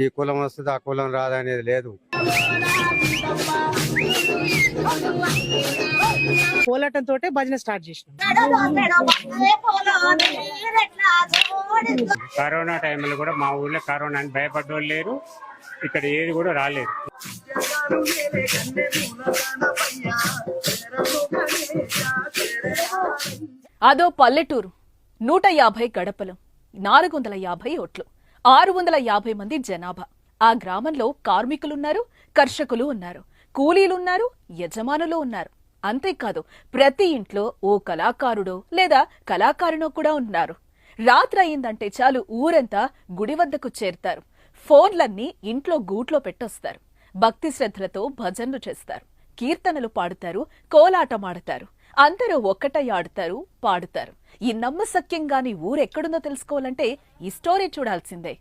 ఈ కులం వస్తుంది ఆ కులం రాదనేది లేదు. పోలాటం తోటే భజన స్టార్ట్ చేసినాం. కరోనా టైంలో కూడా మా ఊర్లో కరోనా అని భయపడ్డోళ్ళు లేరు, ఇక్కడ ఏది కూడా రాలేదు. అదో పల్లెటూరు, 150 గడపలు, 450 ఓట్లు, 650 మంది జనాభా. ఆ గ్రామంలో కార్మికులున్నారు, కర్షకులు ఉన్నారు, కూలీలున్నారు, యజమానులు ఉన్నారు. అంతేకాదు ప్రతి ఇంట్లో ఓ కళాకారుడో లేదా కళాకారునో కూడా ఉన్నారు. రాత్రి అయిందంటే చాలు ఊరంతా గుడి వద్దకు చేరుతారు. ఫోన్లన్నీ ఇంట్లో గూట్లో పెట్టొస్తారు. భక్తి శ్రద్ధలతో భజనలు చేస్తారు, కీర్తనలు పాడుతారు, కోలాటమాడతారు. అందరూ ఒక్కటై ఆడుతారు, పాడుతారు. ఈ నమ్మశక్యంగాని ఊరెక్కడుందో తెలుసుకోవాలంటే ఈ స్టోరీ చూడాల్సిందే.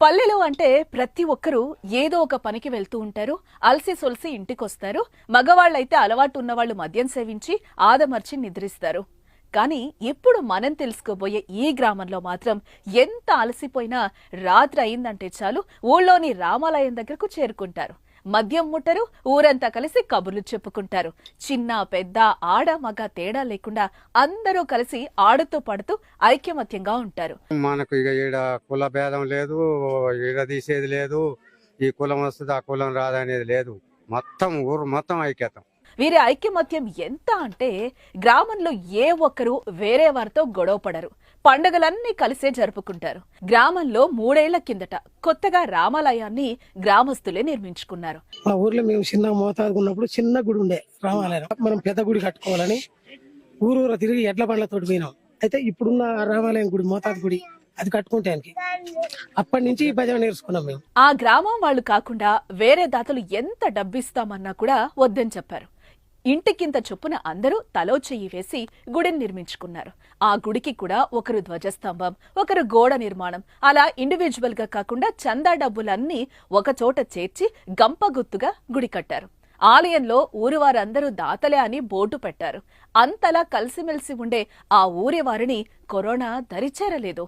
పల్లెలు అంటే ప్రతి ఒక్కరూ ఏదో ఒక పనికి వెళ్తూ ఉంటారు, అలసి సొలసి ఇంటికొస్తారు. మగవాళ్లైతే అలవాటు ఉన్నవాళ్లు మద్యం సేవించి ఆదమర్చి నిద్రిస్తారు. కానీ ఇప్పుడు మనం తెలుసుకోబోయే ఈ గ్రామంలో మాత్రం ఎంత అలసిపోయినా రాత్రి అయిందంటే చాలు ఊళ్ళోని రామాలయం దగ్గరకు చేరుకుంటారు. మద్యం ముట్టరు, ఊరంతా కలిసి కబుర్లు చెప్పుకుంటారు. చిన్న పెద్ద ఆడ మగ తేడా లేకుండా అందరూ కలిసి ఆడుతూ పాడుతూ ఐక్యమత్యంగా ఉంటారు. మనకు ఇక ఈడ కుల భేదం లేదు, ఈడ తీసేది లేదు, ఈ కులం వస్తుంది ఆ కులం రాదనేది లేదు. మొత్తం ఊరు మొత్తం ఐక్యతం. వీరి ఐక్యమత్యం ఎంత అంటే గ్రామంలో ఏ ఒక్కరూ వేరే వారితో గొడవపడరు. పండుగలన్నీ కలిసే జరుపుకుంటారు. గ్రామంలో 3 ఏళ్ల కిందట కొత్తగా రామాలయాన్ని గ్రామస్తులే నిర్మించుకున్నారు. మా ఊర్లో మేము చిన్న మోతాదు ఉన్నప్పుడు చిన్న గుడి ఉండే రామాలయం. మనం పెద్ద గుడి కట్టుకోవాలని ఊరూర తిరిగి ఎడ్ల బండ్లతో పోయినాం. అయితే ఇప్పుడున్న రామాలయం గుడి మోతాదు గుడి అది కట్టుకుంటానికి అప్పటి నుంచి భజన నేర్చుకున్నాం మేము. ఆ గ్రామం వాళ్ళు కాకుండా వేరే దాతలు ఎంత డబ్బిస్తామన్నా కూడా వద్దని చెప్పారు. ఇంటికింత చొప్పున అందరూ తలో చెయ్యి వేసి గుడిని నిర్మించుకున్నారు. ఆ గుడికి కూడా ఒకరు ధ్వజస్తంభం, ఒకరు గోడ నిర్మాణం, అలా ఇండివిజువల్ గా కాకుండా చందా డబ్బులన్నీ ఒకచోట చేర్చి గంపగుత్తుగా గుడి కట్టారు. ఆలయంలో ఊరి వారందరూ దాతలే అని బోర్డు పెట్టారు. అంతలా కలిసిమెలిసి ఉండే ఆ ఊరి వారిని కరోనా దరిచేరలేదు.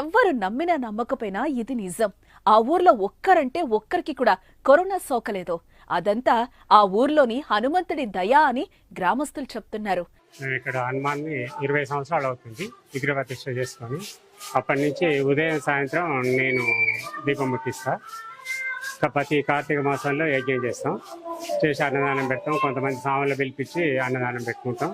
ఎవ్వరు నమ్మినా నమ్మకపోయినా ఇది నిజం. ఆ ఊర్లో ఒక్కరంటే ఒక్కరికి కూడా కరోనా సోకలేదు. అదంతా ఆ ఊర్లోని హనుమంతుడి దయ అని గ్రామస్తులు చెప్తున్నారు. ఇక్కడ హనుమాన్ని 20 సంవత్సరాలు అవుతుంది విగ్రహ ప్రతిష్ఠ చేసుకొని. అప్పటి నుంచి ఉదయం సాయంత్రం నేను దీపం ముట్టిస్తా. ప్రతి కార్తీక మాసంలో యజ్ఞం చేస్తాం, చేసి అన్నదానం పెడతాం. కొంతమంది సామాన్లు పిలిపించి అన్నదానం పెట్టుకుంటాం.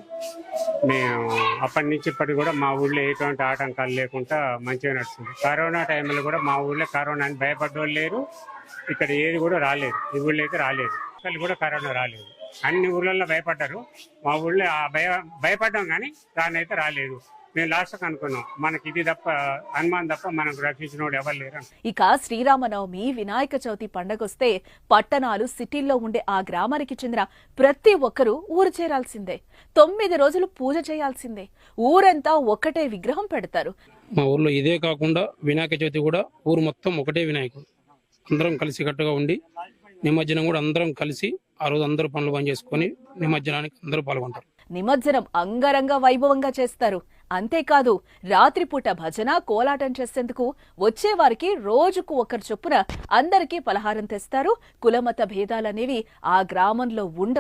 మేము అప్పటి నుంచి ఇప్పటికి కూడా మా ఊళ్ళో ఎటువంటి ఆటంకాలు లేకుండా మంచిగా నడుస్తుంది. కరోనా టైంలో కూడా మా ఊళ్ళో కరోనా అని భయపడ్డోళ్ళు లేరు, ఇక్కడ ఏది కూడా రాలేదు. ఈ ఊళ్ళో అయితే రాలేదు, ఇక్కడ కూడా కరోనా రాలేదు. అన్ని ఊళ్ళల్లో భయపడ్డారు, మా ఊళ్ళో భయపడ్డాం కానీ దాన్ని అయితే రాలేదు. మేము లాస్ట్కి అనుకున్నాం మనకి ఇది తప్ప హనుమాన్ తప్ప మనకు రక్షించినోడు ఎవరు లేరు. ఇక శ్రీరామనవమి, వినాయక చవితి పండగొస్తే పట్టణాలు సిటీల్లో ఉండే ఆ గ్రామానికి చెందిన ప్రతి ఒక్కరూ ఊరు చేరాల్సిందే. 9 రోజులు పూజ చేయాల్సిందే. ఊరంతా ఒక్కటే విగ్రహం పెడతారు. మా ఊర్లో ఇదే కాకుండా వినాయక చవితి కూడా ఊరు మొత్తం ఒకటే వినాయకుడు. అందరం కలిసి కట్టుగా ఉండి నిమజ్జనం కూడా అందరం కలిసి ఆ రోజు అందరూ పనులు పని చేసుకొని నిమజ్జనానికి అందరూ పాల్గొంటారు. నిమజ్జనం అంగరంగ వైభవంగా చేస్తారు. అంతేకాదు రాత్రిపూట భజన, కోలాటం చేసేందుకు వచ్చేవారికి రోజుకు ఒకరు చొప్పున అందరికీ పలహారం తెస్తారు. కులమత భేదాలనేవి ఆ గ్రామంలో ఉండవు.